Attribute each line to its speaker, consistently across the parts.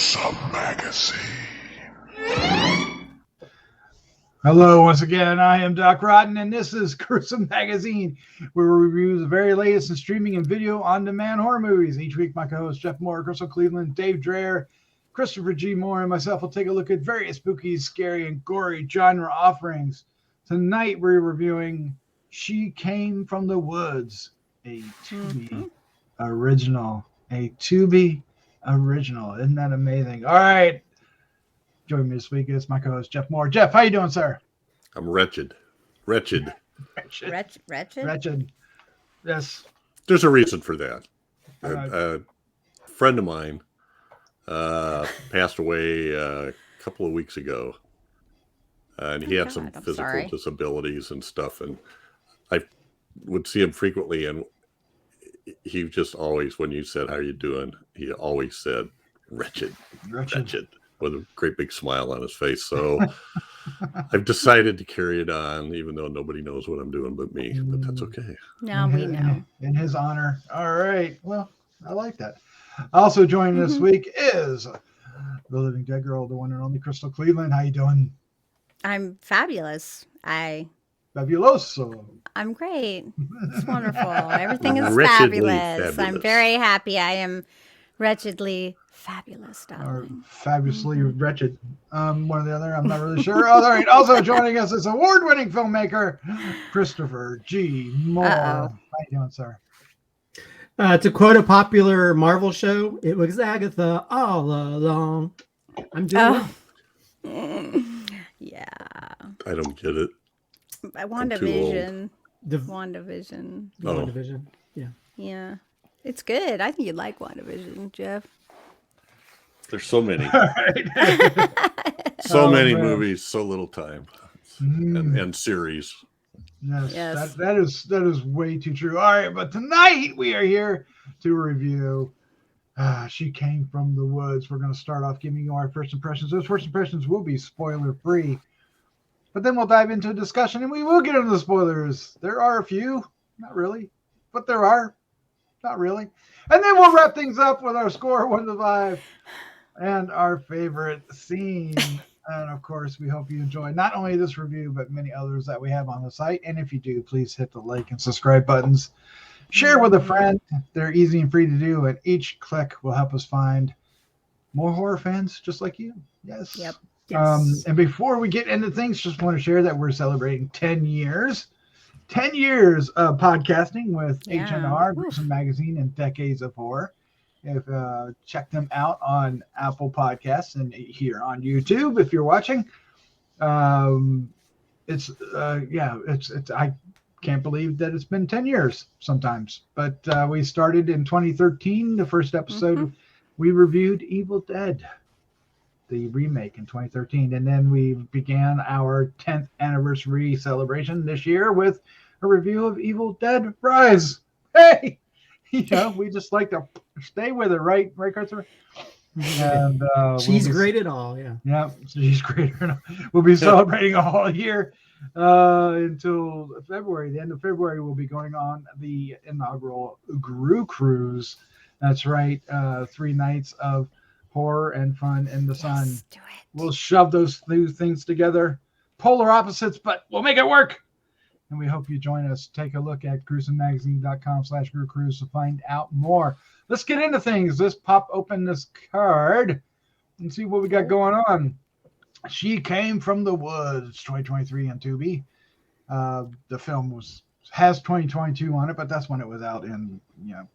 Speaker 1: Gruesome Magazine.
Speaker 2: Hello, once again, I am Doc Rotten, and this is Gruesome Magazine, where we review the very latest in streaming and video on-demand horror movies. Each week, my co-hosts Jeff Mohr, Crystal Cleveland, Dave Dreher, Christopher G. Mohr, and myself will take a look at various spooky, scary, and gory genre offerings. Tonight, we're reviewing She Came from the Woods, a Tubi original. A Tubi original. Isn't that amazing? All right. Joining me this week is my co-host Jeff Mohr. Jeff, how you doing, sir?
Speaker 3: I'm wretched. Wretched.
Speaker 2: Yes.
Speaker 3: There's a reason for that. A friend of mine passed away a couple of weeks ago, and he had some physical disabilities and stuff, and I would see him frequently, and he just always, when you said, "How are you doing?" he always said, wretched. With a great big smile on his face. So I've decided to carry it on, even though nobody knows what I'm doing but me. But that's okay.
Speaker 4: No, we know.
Speaker 2: In his honor. All right. Well, I like that. Also joining this week is the living dead girl, the one and only Crystal Cleveland. How you doing?
Speaker 4: I'm fabulous.
Speaker 2: Fabuloso.
Speaker 4: I'm great. It's wonderful. Everything is
Speaker 3: Wretchedly
Speaker 4: fabulous. I'm very happy. I am wretchedly fabulous, darling.
Speaker 2: Or fabulously wretched. One or the other. I'm not really sure. All right. Also joining us is award-winning filmmaker Christopher G. Mohr. How you doing, sir?
Speaker 5: To quote a popular Marvel show, it was Agatha all along. I'm doing it.
Speaker 4: Yeah.
Speaker 3: I don't get it.
Speaker 4: WandaVision.
Speaker 5: The
Speaker 4: WandaVision.
Speaker 5: WandaVision. Yeah.
Speaker 4: Yeah. It's good. I think you'd like WandaVision, Jeff.
Speaker 3: There's so many.
Speaker 2: Right.
Speaker 3: Many movies, so little time. And series.
Speaker 2: Yes. That is way too true. All right, but tonight we are here to review She Came from the Woods. We're going to start off giving you our first impressions. Those first impressions will be spoiler-free. But then we'll dive into a discussion, and we will get into the spoilers. There are a few. Not really. But there are. Not really. And then we'll wrap things up with our score 1 to 5 and our favorite scene. And of course, we hope you enjoy not only this review, but many others that we have on the site. And if you do, please hit the like and subscribe buttons. Share with a friend. They're easy and free to do, and each click will help us find more horror fans just like you. Yes.
Speaker 4: Yep.
Speaker 5: Yes.
Speaker 2: And before we get into things, just want to share that we're celebrating 10 years. 10 years of podcasting with H&R, Gruesome Magazine, and Decades of Horror. Check them out on Apple Podcasts and here on YouTube if you're watching. It's I can't believe that it's been 10 years sometimes. But we started in 2013. The first episode we reviewed Evil Dead, the remake in 2013, and then we began our 10th anniversary celebration this year with a review of Evil Dead Rise. Hey, we just like to stay with it, right, Carson? And
Speaker 5: she's great at all, yeah.
Speaker 2: Yeah, she's great at all. We'll be celebrating all year until February. The end of February, we'll be going on the inaugural Grue-Cruise. That's right, 3 nights of horror and fun in the sun.
Speaker 4: Do it.
Speaker 2: We'll shove those two things together. Polar opposites, but we'll make it work. And we hope you join us. Take a look at gruesomemagazine.com/Grue-Crew to find out more. Let's get into things. Let's pop open this card and see what we got going on. She Came from the Woods, 2023 on Tubi. The film has 2022 on it, but that's when it was out in, we'll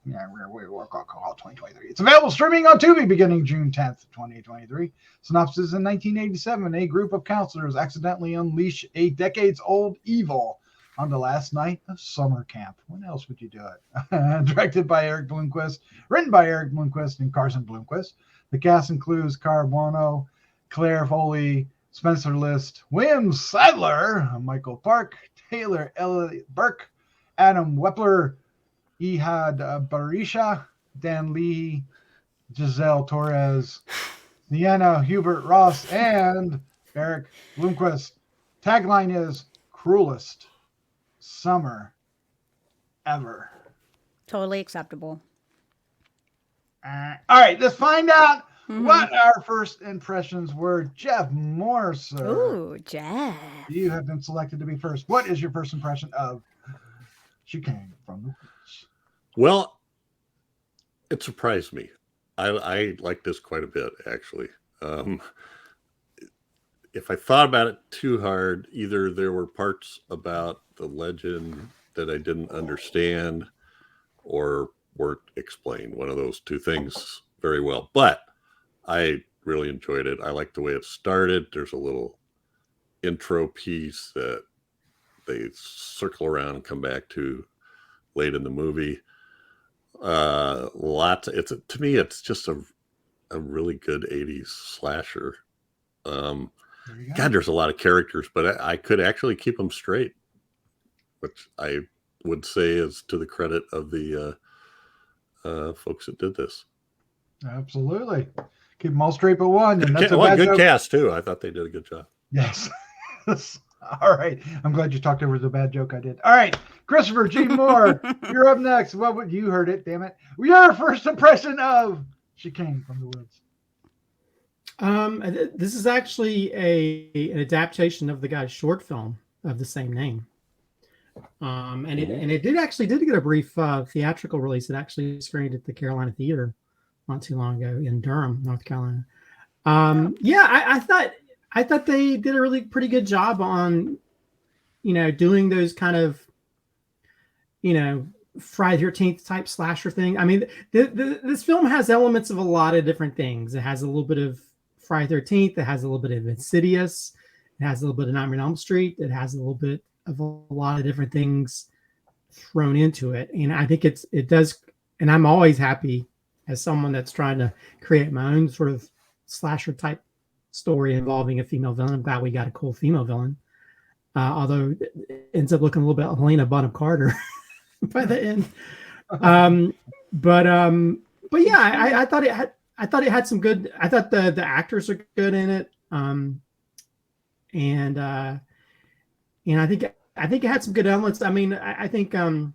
Speaker 2: call it 2023. It's available streaming on Tubi beginning June 10th, 2023. Synopsis: in 1987, a group of counselors accidentally unleash a decades-old evil on the last night of summer camp. When else would you do it? Directed by Erik Bloomquist, written by Erik Bloomquist and Carson Bloomquist. The cast includes Cara, Buono, Clare, Foley, Spencer List, William Sadler, Michael Park, Taylor, Elliot, Burke, Adam Weppler, Ehad, Berisha, Dan Leahy, Giselle, Torres, Sienna, Hubert-Ross, and Erik Bloomquist. Tagline is cruelest summer ever.
Speaker 4: Totally acceptable.
Speaker 2: All right, let's find out What our first impressions were. Jeff Mohr, sir.
Speaker 4: Ooh, Jeff.
Speaker 2: You have been selected to be first. What is your first impression of She Came from the Woods?
Speaker 3: Well, it surprised me. I like this quite a bit, actually. If I thought about it too hard, either there were parts about the legend that I didn't understand or weren't explained. One of those two things very well. But I really enjoyed it. I like the way it started. There's a little intro piece that they circle around and come back to late in the movie. To me, it's just a really good 80s slasher. God, there's a lot of characters, but I could actually keep them straight, which I would say is to the credit of the folks that did this.
Speaker 2: Absolutely. Keep them all straight but one. And that's
Speaker 3: good cast, too. I thought they did a good job.
Speaker 2: Yes. All right. I'm glad you talked over the bad joke I did. All right. Christopher G. Mohr, you're up next. What would you heard it, damn it. Your first impression of She Came from the Woods.
Speaker 5: This is actually an adaptation of the guy's short film of the same name. It did get a brief theatrical release. It actually screened at the Carolina Theater not too long ago in Durham, North Carolina. I thought they did a really pretty good job on, doing those kind of, Friday the 13th type slasher thing. I mean, this film has elements of a lot of different things. It has a little bit of Friday the 13th. It has a little bit of Insidious. It has a little bit of Nightmare on Elm Street. It has a little bit of a lot of different things thrown into it. And I think it does. And I'm always happy as someone that's trying to create my own sort of slasher type story involving a female villain. I'm glad we got a cool female villain. Although it ends up looking a little bit like Helena Bonham Carter by the end. But yeah, I thought it had some good. I thought the actors are good in it. And I think it had some good elements. I mean, I think there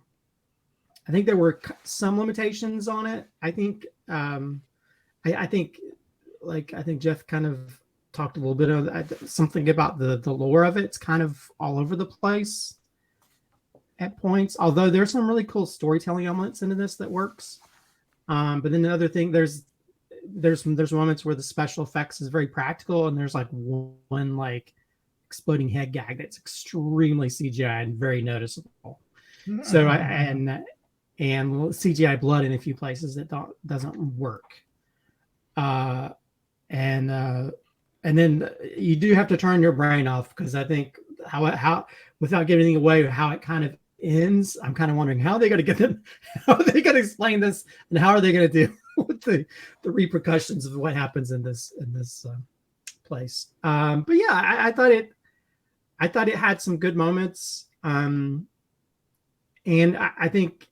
Speaker 5: were some limitations on it. I think Jeff kind of talked a little bit of something about the lore of it. It's kind of all over the place at points, although there's some really cool storytelling elements into this that works. But then the other thing, there's moments where the special effects is very practical, and there's like one like exploding head gag that's extremely CGI and very noticeable. So and CGI blood in a few places that doesn't work. And then you do have to turn your brain off, because I think how without giving anything away, how it kind of ends, I'm kind of wondering how are they going to explain this, and how are they going to deal with the repercussions of what happens in this place. But yeah, I thought it had some good moments. And I think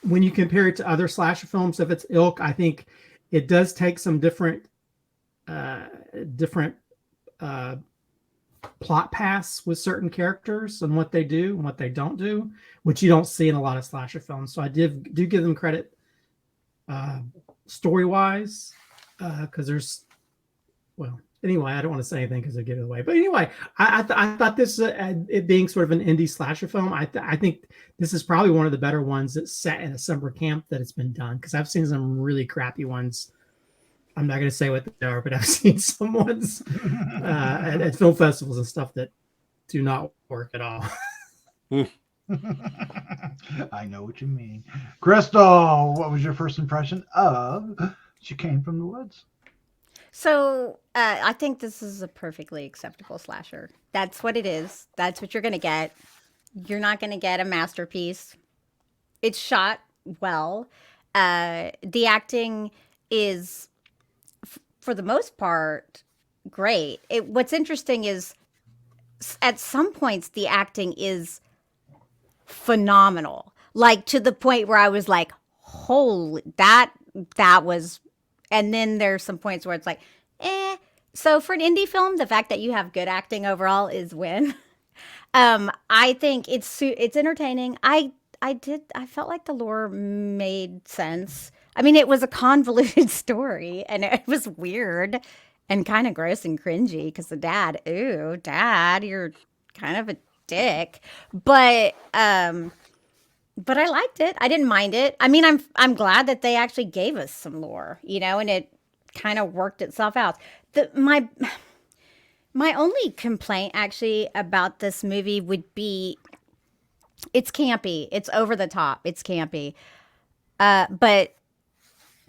Speaker 5: when you compare it to other slasher films of its ilk, I think it does take some different plot paths with certain characters and what they do and what they don't do, which you don't see in a lot of slasher films. So I do give them credit story-wise, because anyway, I don't want to say anything because I give it away. But anyway, I thought this, it being sort of an indie slasher film, I think this is probably one of the better ones that's set in a summer camp that it's been done, because I've seen some really crappy ones. I'm not going to say what they are, but I've seen some ones at film festivals and stuff that do not work at all.
Speaker 2: I know what you mean. Crystal, what was your first impression of She Came from the Woods?
Speaker 4: So I think this is a perfectly acceptable slasher. That's what it is. That's what you're going to get. You're not going to get a masterpiece. It's shot well. The acting is, for the most part, great. What's interesting is at some points the acting is phenomenal. Like to the point where I was like, holy, that was... And then there's some points where it's like, So for an indie film, the fact that you have good acting overall is win. I think it's entertaining. I felt like the lore made sense. I mean, it was a convoluted story, and it was weird and kind of gross and cringy because the dad, ooh, dad, you're kind of a dick. But I liked it. I didn't mind it. I mean, I'm glad that they actually gave us some lore, and it kind of worked itself out. My only complaint actually about this movie would be it's campy. It's over the top. It's campy. But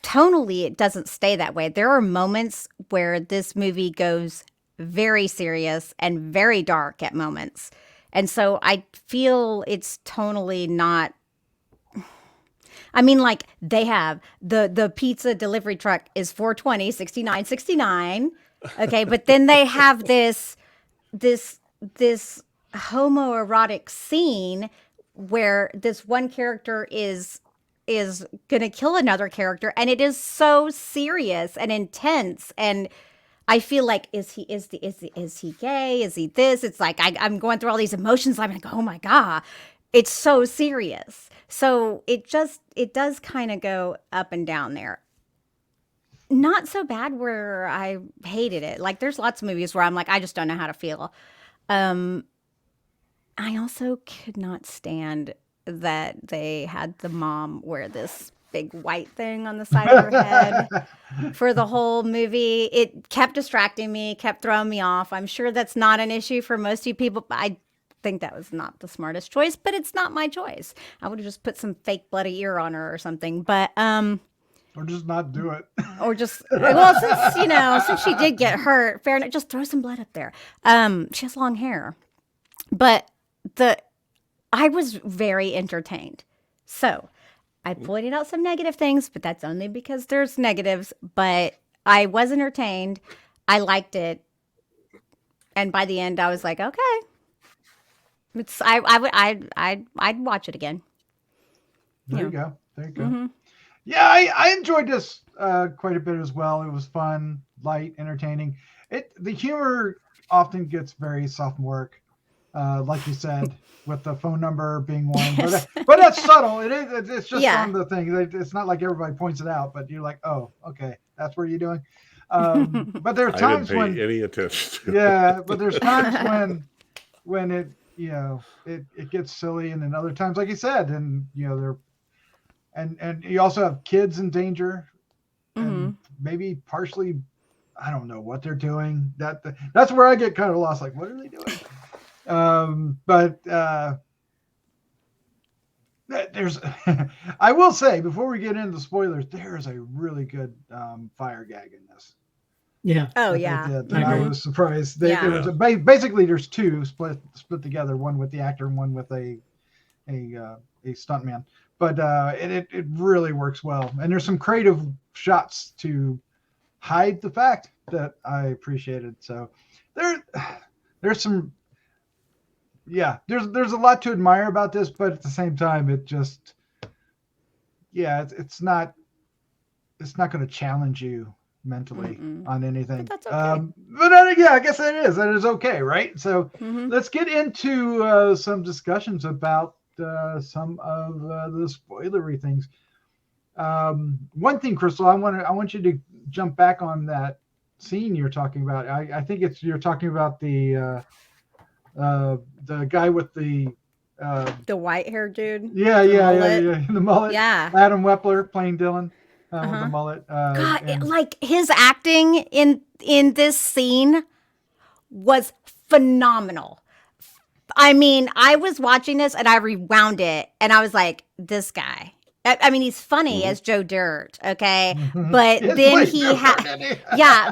Speaker 4: tonally, it doesn't stay that way. There are moments where this movie goes very serious and very dark at moments. And so I feel it's tonally not. I mean, like they have the pizza delivery truck is 420, 69. Okay, but then they have this homoerotic scene where this one character is gonna kill another character, and it is so serious and intense. And I feel like is he gay? Is he this? It's like I'm going through all these emotions. I'm like, oh my God, it's so serious. So it does kind of go up and down there. Not so bad where I hated it. Like there's lots of movies where I'm like, I just don't know how to feel. I also could not stand that they had the mom wear this big white thing on the side of her head for the whole movie. It kept distracting me, kept throwing me off. I'm sure that's not an issue for most of you people, but I think that was not the smartest choice, but it's not my choice. I would have just put some fake bloody ear on her or something, but
Speaker 2: or just not do it.
Speaker 4: Or just, well, since she did get hurt, fair enough, just throw some blood up there. She has long hair. But I was very entertained. So I pointed out some negative things, but that's only because there's negatives. But I was entertained. I liked it. And by the end, I was like, okay. I'd watch it again.
Speaker 2: There you go.
Speaker 4: Mm-hmm.
Speaker 2: Yeah, I enjoyed this quite a bit as well. It was fun, light, entertaining. The humor often gets very sophomoric, like you said, with the phone number being one. But that's subtle. It's just on the thing. It's not like everybody points it out, but you're like, oh, okay, that's what you're doing. But there are times
Speaker 3: I didn't pay any attention.
Speaker 2: Yeah, but there's times when it it gets silly, and then other times, like you said, and they're. And you also have kids in danger, and maybe partially, I don't know what they're doing. That's where I get kind of lost. Like, what are they doing? But there's, I will say before we get into spoilers, there's a really good fire gag in this.
Speaker 5: Yeah.
Speaker 4: Oh yeah.
Speaker 2: I was surprised. Basically, there's two split together, one with the actor and one with a stuntman. But it really works well. And there's some creative shots to hide the fact that I appreciated. So there's some, there's a lot to admire about this, but at the same time, it just, it's not going to challenge you mentally on anything.
Speaker 4: But that's okay.
Speaker 2: But I guess it is. That is okay, right? So let's get into some discussions about some of the spoilery things. One thing, Crystal, I want you to jump back on that scene you're talking about. I think you're talking about the guy with the
Speaker 4: white hair dude.
Speaker 2: Yeah, the mullet.
Speaker 4: Yeah,
Speaker 2: Adam Weppler playing Dylan with the mullet.
Speaker 4: God, like his acting in this scene was phenomenal. I mean, I was watching this and I rewound it and I was like, this guy. I mean, he's funny as Joe Dirt, okay? But then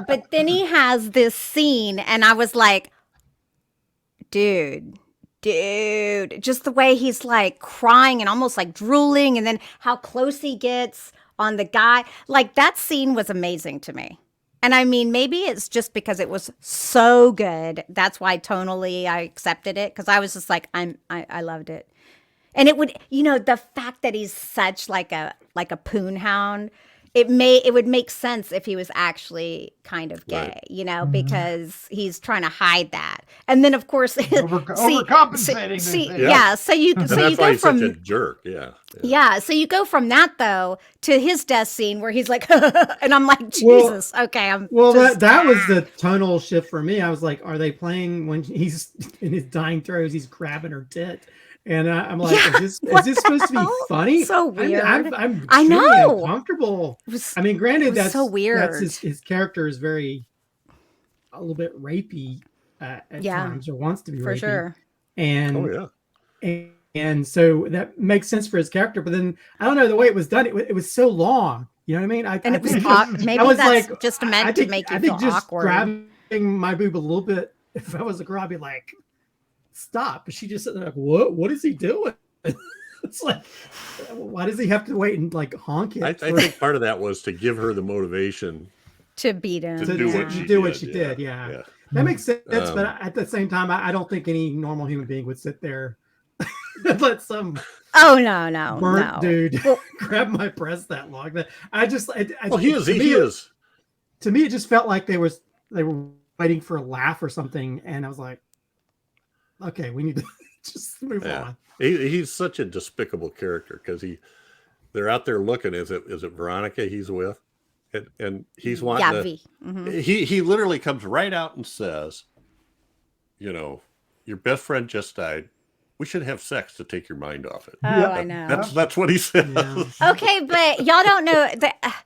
Speaker 4: but then he has this scene and I was like, dude, just the way he's like crying and almost like drooling, and then how close he gets on the guy. Like that scene was amazing to me. And I mean, maybe it's just because it was so good. That's why tonally I accepted it, because I was just like, I loved it. And it would, the fact that he's such like a poon hound, it would make sense if he was actually kind of gay,
Speaker 3: Right.
Speaker 4: you know, because he's trying to hide that. And then of course
Speaker 2: Overcompensating.
Speaker 4: so you
Speaker 3: And
Speaker 4: so
Speaker 3: that's
Speaker 4: you
Speaker 3: why
Speaker 4: go
Speaker 3: he's
Speaker 4: from
Speaker 3: such a jerk. Yeah.
Speaker 4: so you go from that though to his death scene where he's like and I'm like, Jesus, okay,
Speaker 5: that was the tonal shift for me. I was like, are they playing when he's in his dying throes, he's grabbing her tit? And I'm like, is this supposed to be funny?
Speaker 4: So weird.
Speaker 5: I'm
Speaker 4: I know.
Speaker 5: uncomfortable.
Speaker 4: Was,
Speaker 5: I mean, granted, that's
Speaker 4: so weird.
Speaker 5: That's his character is a little bit rapey at times, or wants to be
Speaker 4: for
Speaker 5: rapey.
Speaker 4: Sure.
Speaker 5: And and so that makes sense for his character. But then I don't know, the way it was done. It was so long. You know what I mean?
Speaker 4: It was maybe that's like, just meant to make you feel awkward.
Speaker 5: Grabbing my boob a little bit. If I was a girl, I'd be like, stop. But she just sitting there like, what is he doing? It's like, why does he have to wait and like honk it?
Speaker 3: I think part of that was to give her the motivation
Speaker 4: to beat him,
Speaker 3: to do what she did.
Speaker 5: Yeah. That makes sense. But at the same time, I don't think any normal human being would sit there and let some burnt dude grab my breast that long.
Speaker 3: He is.
Speaker 5: To me, it just felt like they were waiting for a laugh or something, and I was like, okay, we need to just move on.
Speaker 3: He's such a despicable character because they're out there looking. Is it Veronica he's with? And he's wanting he literally comes right out and says, you know, your best friend just died. We should have sex to take your mind off it.
Speaker 4: Oh, I know.
Speaker 3: That's what he says.
Speaker 5: Yeah.
Speaker 4: Okay, but y'all don't know that.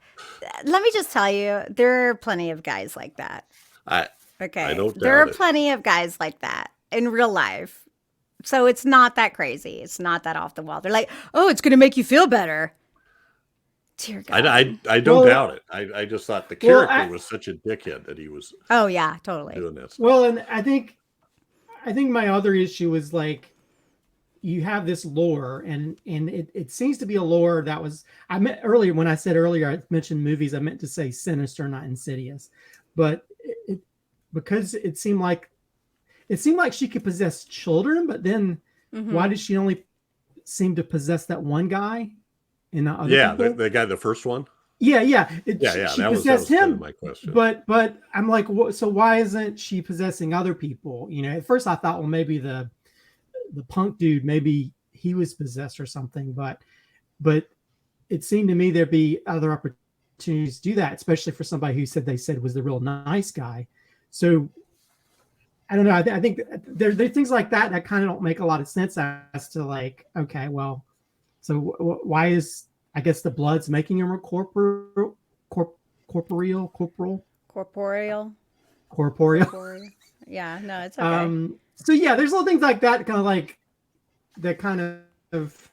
Speaker 4: Let me just tell you, there are plenty of guys like that.
Speaker 3: I don't
Speaker 4: There are
Speaker 3: doubt it.
Speaker 4: plenty of guys like that in real life. So it's not that crazy. It's not that off the wall. They're like, oh, it's going to make you feel better. Dear God.
Speaker 3: I don't doubt it. I just thought the character was such a dickhead that he was.
Speaker 4: Oh yeah, totally.
Speaker 3: Doing that stuff.
Speaker 5: Well, and I think my other issue is like, you have this lore, and it seems to be a lore that was, I meant earlier when I mentioned movies, I meant to say sinister, not insidious, but because it seemed like she could possess children, but then why did she only seem to possess that one guy and not other people?
Speaker 3: the guy, the first one.
Speaker 5: She
Speaker 3: that
Speaker 5: possessed
Speaker 3: was
Speaker 5: him.
Speaker 3: my question.
Speaker 5: But I'm like, so why isn't she possessing other people? You know, at first I thought, well, maybe the punk dude, maybe he was possessed or something, but it seemed to me there'd be other opportunities to do that, especially for somebody who they said was the real nice guy. So I don't know. I think there are things like that kind of don't make a lot of sense as to like, okay, well, so why is, I guess, the blood's making him corporeal?
Speaker 4: Yeah, no, it's okay.
Speaker 5: So yeah, there's little things like that, kind of,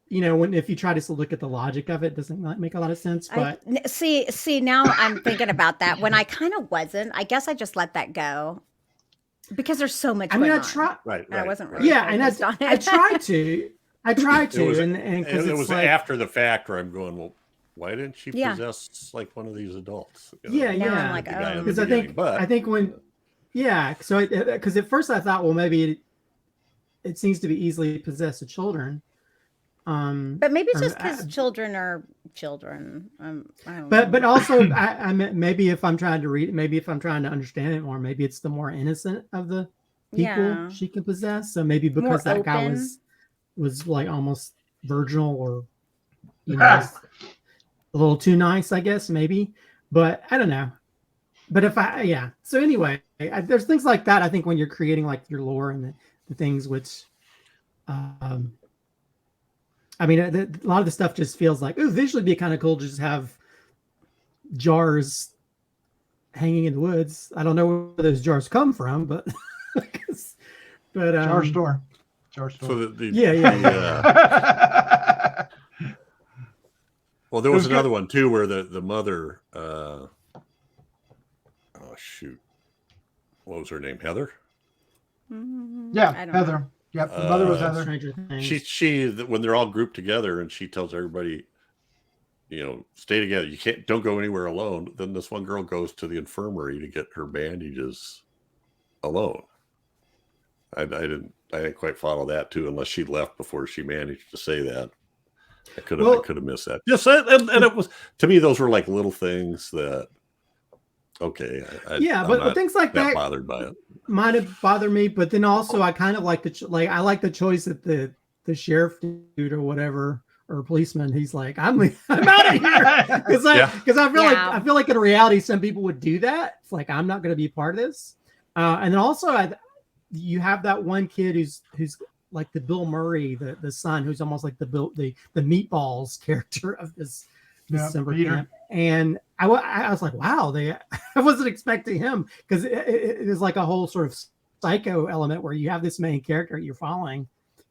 Speaker 5: you know, if you try to look at the logic of it, doesn't make a lot of sense. But
Speaker 4: see, now I'm thinking about that. When I kind of wasn't, I guess I just let that go because there's so much. I
Speaker 5: tried.
Speaker 3: Right.
Speaker 4: I wasn't really.
Speaker 5: Yeah, and I tried to. And
Speaker 3: it was like, after the fact where I'm going, well, why didn't she possess like one of these adults?
Speaker 5: You know,
Speaker 4: I'm like,
Speaker 5: because I think when. Yeah, so because at first I thought, well, maybe it seems to be easily possessed of children.
Speaker 4: But maybe it's just because children are children. I don't
Speaker 5: know. But also,
Speaker 4: I
Speaker 5: maybe if I'm trying to read, maybe if I'm trying to understand it more, maybe it's the more innocent of the people she can possess. So maybe because that guy was like almost virginal, or you know, a little too nice, I guess maybe. But I don't know. But so anyway, there's things like that. I think when you're creating like your lore and the things which, I mean, a lot of the stuff just feels like, oh, visually it'd be kind of cool to just have jars hanging in the woods. I don't know where those jars come from, but
Speaker 2: jar store.
Speaker 3: So well, there was another one too where the mother. Shoot, what was her name? Heather.
Speaker 2: Yeah, Heather. Yep, the mother was Heather.
Speaker 3: She when they're all grouped together and she tells everybody, you know, stay together. Don't go anywhere alone. Then this one girl goes to the infirmary to get her bandages alone. I didn't quite follow that too, unless she left before she managed to say that. I could have missed that. Just and it was, to me, those were like little things that. Okay.
Speaker 5: But things like that
Speaker 3: bothered by it.
Speaker 5: Might have bothered me, but then also I kind of like I like the choice that the sheriff dude or whatever or policeman, he's like, I'm out of here because I feel like in reality some people would do that. It's like, I'm not going to be a part of this. And then also you have that one kid who's like the Bill Murray, the son, who's almost like the Meatballs character of this summer camp. And I was like, wow, I wasn't expecting him, because it is like a whole sort of psycho element where you have this main character you're following.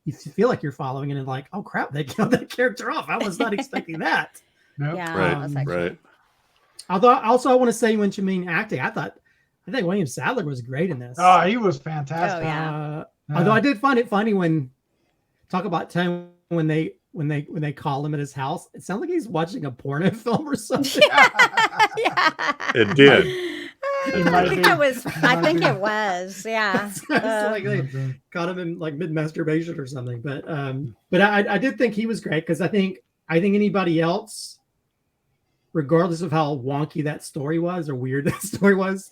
Speaker 5: You feel like you're following, and then like, oh crap, they killed that character off. I was not expecting that.
Speaker 2: Yep.
Speaker 4: Yeah,
Speaker 3: right.
Speaker 5: Although also I want to say, when you mean acting, I think William Sadler was great in this.
Speaker 2: Oh, he was fantastic.
Speaker 4: Oh, yeah.
Speaker 5: Although I did find it funny when talk about time when they call him at his house. It sounds like he's watching a porno film or something.
Speaker 4: Yeah.
Speaker 3: It did.
Speaker 4: I think it was. Yeah.
Speaker 5: Like they caught him in like mid-masturbation or something. But I did think he was great, because I think anybody else, regardless of how wonky that story was or weird that story was,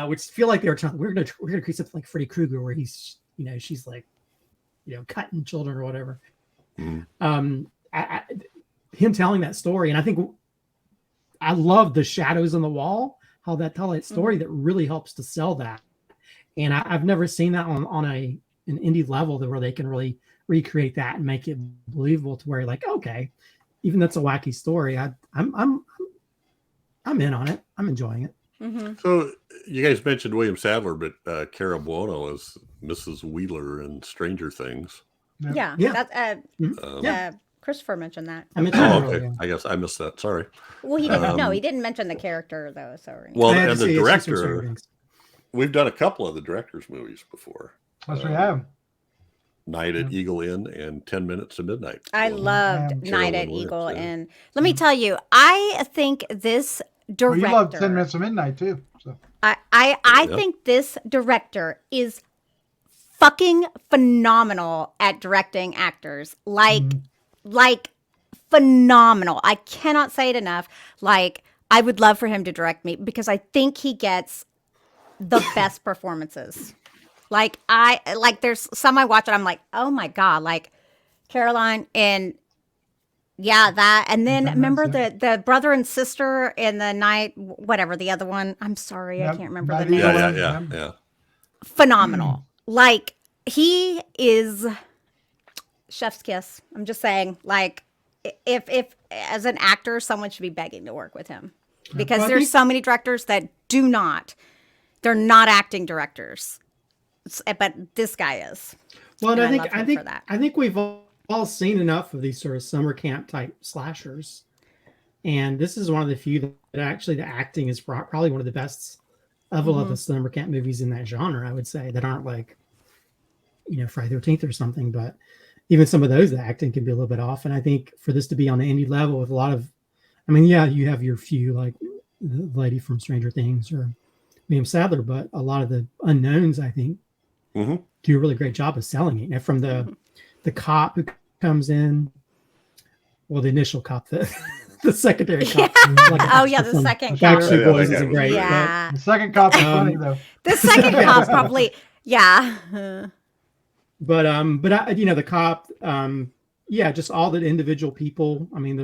Speaker 5: which feel like they were trying, we're gonna create something like Freddy Krueger where he's, she's like, cutting children or whatever.
Speaker 3: Mm.
Speaker 5: Him telling that story, and I think I love the shadows on the wall, how that tell that story that really helps to sell that. And I've never seen that on an indie level where they can really recreate that and make it believable to where you're like, okay, even that's a wacky story, I'm in on it. I'm enjoying it.
Speaker 4: Mm-hmm.
Speaker 3: So you guys mentioned William Sadler, but Cara Buono is Mrs. Wheeler in Stranger Things.
Speaker 4: Yeah. That's Christopher mentioned that.
Speaker 3: Okay. I guess I missed that. Sorry.
Speaker 4: Well, he didn't. No, he didn't mention the character though. So.
Speaker 3: Well, and the director. We've done a couple of the director's movies before.
Speaker 2: Yes, we have.
Speaker 3: Night at Eagle Inn and 10 Minutes to Midnight.
Speaker 4: I loved Night at Eagle Inn. Let me tell you, I think this director.
Speaker 2: Well, you loved 10 Minutes to Midnight too. So.
Speaker 4: I think this director is fucking phenomenal at directing actors. Like phenomenal. I cannot say it enough. Like, I would love for him to direct me, because I think he gets the best performances. Like, there's some I watch and I'm like, oh my God, like Caroline and that. And then remember the brother and sister in the night, whatever, the other one. I'm sorry, I can't remember the name.
Speaker 3: Yeah.
Speaker 4: Phenomenal. Like, he is chef's kiss. I'm just saying, like, if as an actor, someone should be begging to work with him, because there's so many directors that they're not acting directors, but this guy is.
Speaker 5: Well, and I think we've all seen enough of these sort of summer camp type slashers, and this is one of the few that actually the acting is probably one of the best of all of the summer camp movies in that genre. I would say, that aren't like, Friday the 13th or something, but even some of those, the acting can be a little bit off. And I think for this to be on the indie level with a lot of, you have your few, like the lady from Stranger Things or William Sadler, but a lot of the unknowns, I think, do a really great job of selling it. And from the cop who comes in, well, the initial cop, the secondary cop.
Speaker 4: The second cop.
Speaker 5: Backstreet Boys is great.
Speaker 4: Yeah.
Speaker 2: The second cop is funny though.
Speaker 4: The second cop probably,
Speaker 5: But the cop, just all the individual people. I mean,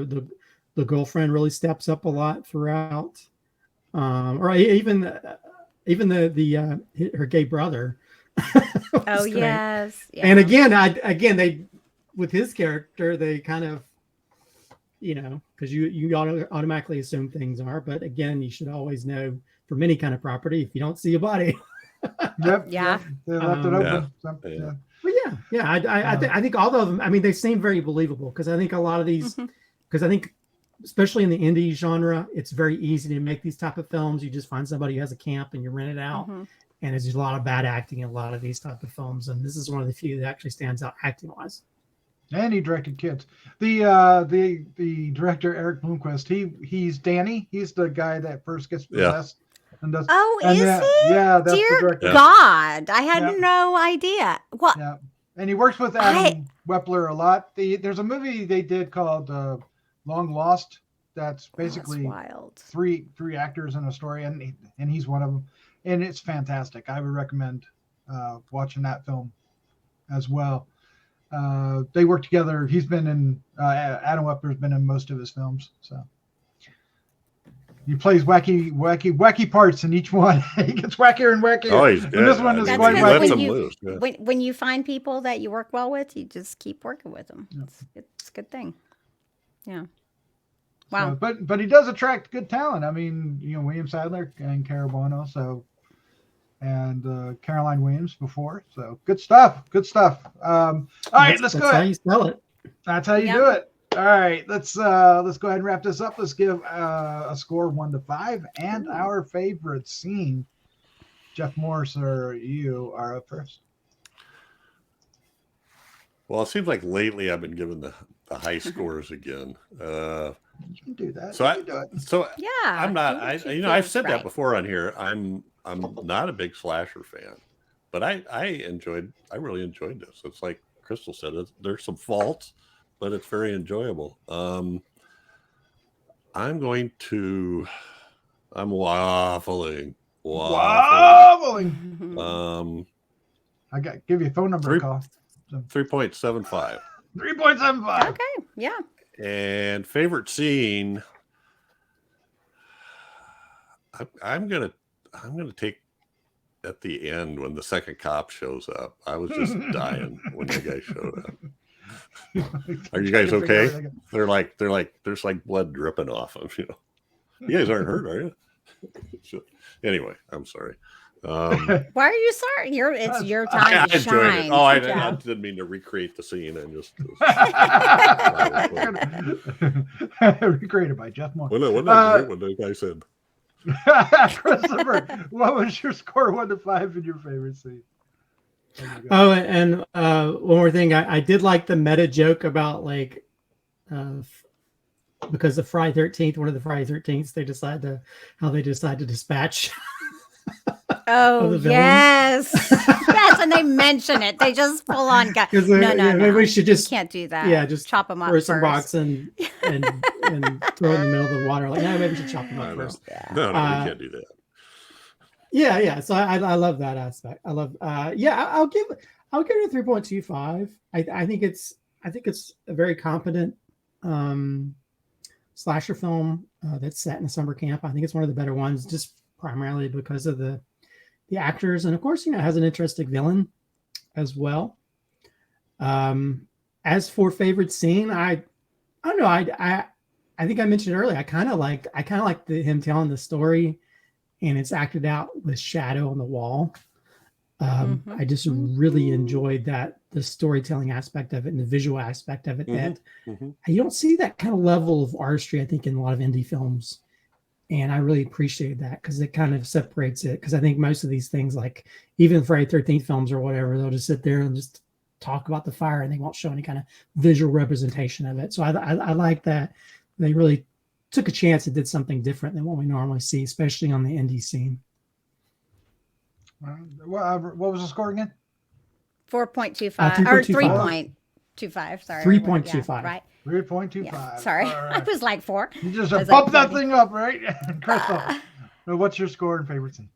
Speaker 5: the girlfriend really steps up a lot throughout, or even her gay brother.
Speaker 4: Oh yes. Yeah.
Speaker 5: And again, they, with his character, they kind of, because you automatically assume things are, but again, you should always know from any kind of property, if you don't see a body.
Speaker 2: Yep.
Speaker 4: Yeah.
Speaker 2: They left it open.
Speaker 5: But I think all of them, they seem very believable, because I think a lot of these, because I think especially in the indie genre, it's very easy to make these type of films. You just find somebody who has a camp and you rent it out, and there's a lot of bad acting in a lot of these type of films, and this is one of the few that actually stands out acting wise.
Speaker 2: And he directed kids. The director Erik Bloomquist, he's Danny. He's the guy that first gets possessed. And does,
Speaker 4: is he?
Speaker 2: Yeah, that's
Speaker 4: Dear
Speaker 2: the director.
Speaker 4: God, I had no idea. Well,
Speaker 2: and he works with Adam Weppler a lot. There's a movie they did called Long Lost. That's basically
Speaker 4: wild.
Speaker 2: three actors in a story, and he's one of them, and it's fantastic. I would recommend watching that film as well. They work together. He's been in Adam Weppler's been in most of his films, so he plays wacky parts in each one. He gets wackier and wackier.
Speaker 3: Oh, he's good.
Speaker 2: And this one is
Speaker 4: That's
Speaker 2: quite
Speaker 4: because
Speaker 2: wacky.
Speaker 4: when you find people that you work well with, you just keep working with them.
Speaker 2: Yeah.
Speaker 4: It's a good thing. Yeah. Wow.
Speaker 2: So, but he does attract good talent. I mean, William Sadler and Cara Buono, and Caroline Williams before. So good stuff. Good stuff. All right, let's go ahead.
Speaker 5: That's how you spell it.
Speaker 2: That's how you do it. All right, let's go ahead and wrap this up. Let's give a score 1 to 5 and our favorite scene. Jeff Mohr, sir, you are up first.
Speaker 3: Well, it seems like lately I've been given the high scores again.
Speaker 2: You can do that.
Speaker 3: So
Speaker 2: you can do it.
Speaker 3: So
Speaker 4: Yeah.
Speaker 3: I'm not. I've said
Speaker 4: right.
Speaker 3: that before on here. I'm not a big slasher fan, but I really enjoyed this. It's like Crystal said. There's some faults, but it's very enjoyable. I'm waffling.
Speaker 2: I got give you a phone number to call.
Speaker 3: 3.75.
Speaker 2: 3.75.
Speaker 4: Okay. Yeah.
Speaker 3: And favorite scene. I'm gonna take at the end when the second cop shows up. I was just dying when that guy showed up. Are you guys okay? They're like there's like blood dripping off them. You guys aren't hurt, are you? So, anyway, I'm sorry.
Speaker 4: Why are you sorry? It's your time to
Speaker 3: enjoyed
Speaker 4: shine.
Speaker 3: it. Oh, I didn't mean to recreate the scene. I just
Speaker 2: recreated by Jeff Mohr.
Speaker 3: Wasn't that great what the guy said?
Speaker 2: Christopher, what was your score 1 to 5 in your favorite scene?
Speaker 5: Oh, and one more thing, I did like the meta joke about like because of Friday 13th, one of the Friday 13th, they decide to dispatch.
Speaker 4: Oh yes, yes, and they mention it. They just full on got. No.
Speaker 5: Maybe we should just
Speaker 4: can't do that.
Speaker 5: Yeah, just
Speaker 4: chop them up
Speaker 5: throw
Speaker 4: first.
Speaker 5: some rocks and throw it in the middle of the water. Like, maybe we should chop them up first.
Speaker 3: No, we can't do that.
Speaker 5: Yeah. So I love that aspect. I love. I'll give it a 3.25. I think it's a very competent slasher film that's set in a summer camp. I think it's one of the better ones, just primarily because of the actors, and of course, it has an interesting villain as well. As for favorite scene, I don't know. I think I mentioned earlier. I kind of like him telling the story, and it's acted out with shadow on the wall. I just really enjoyed the storytelling aspect of it and the visual aspect of it. That you don't see that kind of level of artistry, I think, in a lot of indie films. And I really appreciated that because it kind of separates it. Because I think most of these things, like even Friday 13th films or whatever, they'll just sit there and just talk about the fire and they won't show any kind of visual representation of it. So I like that they really took a chance and did something different than what we normally see, especially on the indie scene.
Speaker 2: What was the score again?
Speaker 4: 4.25 or 3.25. Sorry.
Speaker 5: 3.25.
Speaker 4: Yeah, right.
Speaker 2: 3.25.
Speaker 4: Yeah, sorry,
Speaker 2: right.
Speaker 4: I was like 4.
Speaker 2: You just bump that thing up, right? Crystal, what's your score and favorite scene?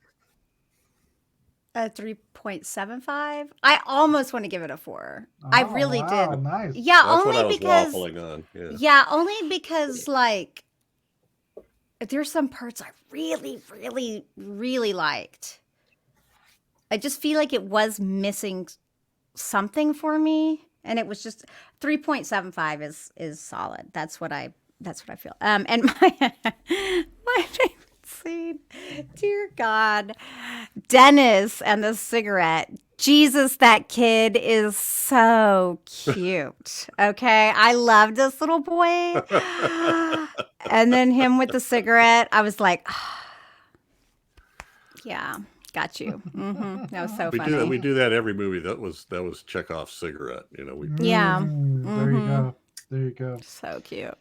Speaker 4: 3.75. I almost want to give it a 4. I really did.
Speaker 2: Nice.
Speaker 4: Yeah,
Speaker 3: That's
Speaker 4: only
Speaker 3: what I was
Speaker 4: because
Speaker 3: waffling on.
Speaker 4: Yeah, only because like there's some parts I really, really, really liked. I just feel like it was missing something for me, and it was just 3.75 is solid. That's what I feel. And my favorite scene, dear God, Dennis and the cigarette. Jesus, that kid is so cute. Okay, I love this little boy, and then him with the cigarette. I was like, yeah. Got you. That was so funny.
Speaker 3: We do that every movie. That was Chekhov's cigarette.
Speaker 4: Yeah.
Speaker 2: There you go.
Speaker 4: So cute.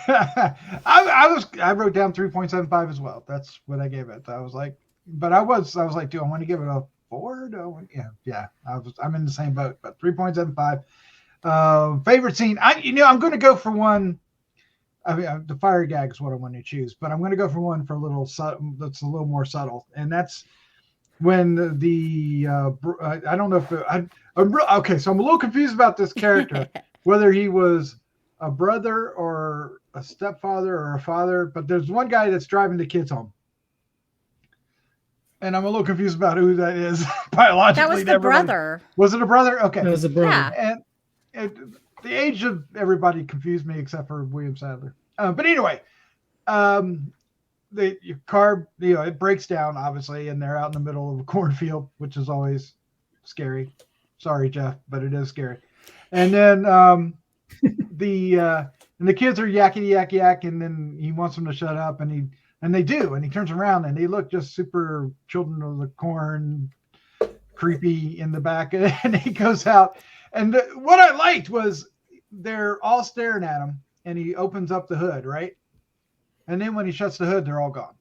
Speaker 2: I wrote down 3.75 as well. That's what I gave it. I was like, do I want to give it a 4. Yeah. I'm in the same boat, but 3.75. Favorite scene. I'm going to go for one. I mean, the fire gag is what I want to choose, but I'm going to go for one for that's a little more subtle, and that's when I don't know if okay, so I'm a little confused about this character, whether he was a brother or a stepfather or a father, but there's one guy that's driving the kids home. And I'm a little confused about who that is biologically.
Speaker 4: That was the brother.
Speaker 2: Was it a brother? Okay.
Speaker 5: It was a brother.
Speaker 4: Yeah.
Speaker 2: And the age of everybody confused me except for William Sadler. But anyway, your car, it breaks down, obviously, and they're out in the middle of a cornfield, which is always scary. Sorry, Jeff, but it is scary. And then the kids are yakety yak yak, and then he wants them to shut up, and they do, and he turns around and they look just super children of the corn, creepy in the back, and he goes out. And what I liked was they're all staring at him, and he opens up the hood, right? And then when he shuts the hood, they're all gone.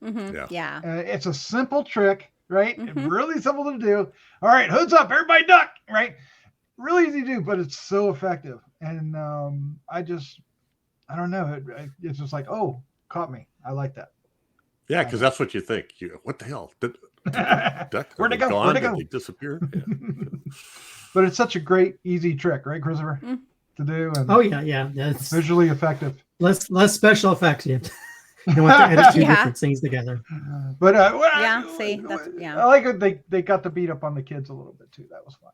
Speaker 4: Mm-hmm. Yeah.
Speaker 2: It's a simple trick, right?
Speaker 4: Mm-hmm.
Speaker 2: Really simple to do. All right, hood's up, everybody duck, right? Really easy to do, but it's so effective. And I don't know. It's just like, oh, caught me. I like that.
Speaker 3: Yeah, because that's what you think. What the hell? Did duck?
Speaker 2: Where'd they go?
Speaker 3: Gone?
Speaker 2: Where'd they go?
Speaker 3: Did they disappear? Yeah.
Speaker 2: But it's such a great, easy trick, right, Christopher?
Speaker 4: Mm.
Speaker 2: To do. And
Speaker 5: yeah. It's
Speaker 2: visually effective.
Speaker 5: less special effects. You want to edit two different things together.
Speaker 2: But I like it. They got to beat up on the kids a little bit too. That was fun.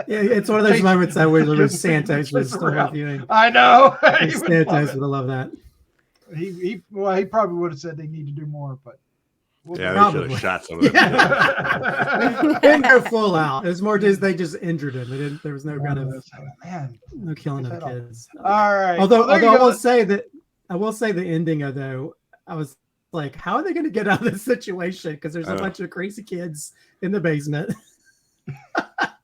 Speaker 5: Yeah, it's one of those moments that where Santos was still reviewing.
Speaker 2: I know.
Speaker 5: Santos would have loved that.
Speaker 2: He probably would have said they need to do more, but
Speaker 3: they should have shot some of them.
Speaker 5: They didn't go full out. It was more just they just injured him. There was no kind of no killing of the kids.
Speaker 2: All right.
Speaker 5: Although I will say the ending of though, I was like, how are they going to get out of this situation? Because there's a bunch of crazy kids in the basement.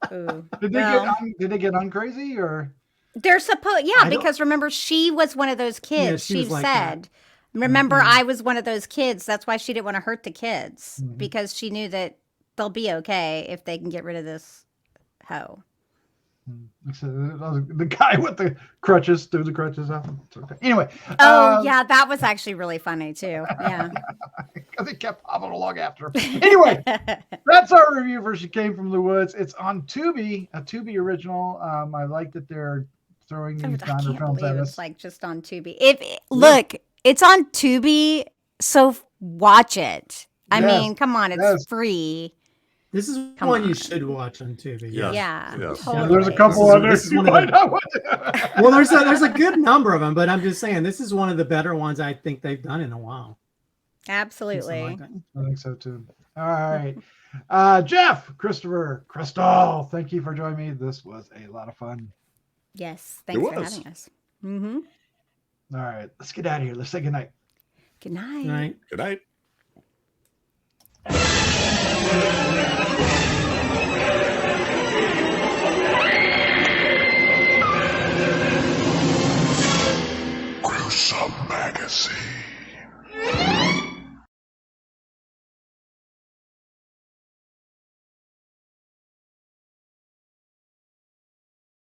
Speaker 2: Did they get uncrazy or?
Speaker 4: They're supposed, because remember, she was one of those kids.
Speaker 5: Yeah,
Speaker 4: she
Speaker 5: like
Speaker 4: said,
Speaker 5: that.
Speaker 4: Remember, I was one of those kids. That's why she didn't want to hurt the kids because she knew that they'll be okay if they can get rid of this hoe.
Speaker 2: So the guy with the crutches threw the crutches out. Okay. Anyway.
Speaker 4: That was actually really funny too. Yeah.
Speaker 2: Because it kept hopping along after him. Anyway, that's our review for She Came from the Woods. It's on Tubi, a Tubi original. I like that they're throwing these genre films at us.
Speaker 4: It's like just on Tubi. Look, it's on Tubi, so watch it. I mean, come on, it's free.
Speaker 5: This is one you should watch on Tubi.
Speaker 4: Yeah.
Speaker 2: Totally. There's a couple others you might not watch.
Speaker 5: Well, there's a good number of them, but I'm just saying this is one of the better ones I think they've done in a while.
Speaker 4: Absolutely.
Speaker 2: I think so too. All right. Jeff, Christopher, Crystal, thank you for joining me. This was a lot of fun.
Speaker 4: Yes. Thanks for having us. Mm-hmm.
Speaker 2: All right. Let's get out of here. Let's say goodnight.
Speaker 4: Good night.
Speaker 5: Good night.
Speaker 3: Good night.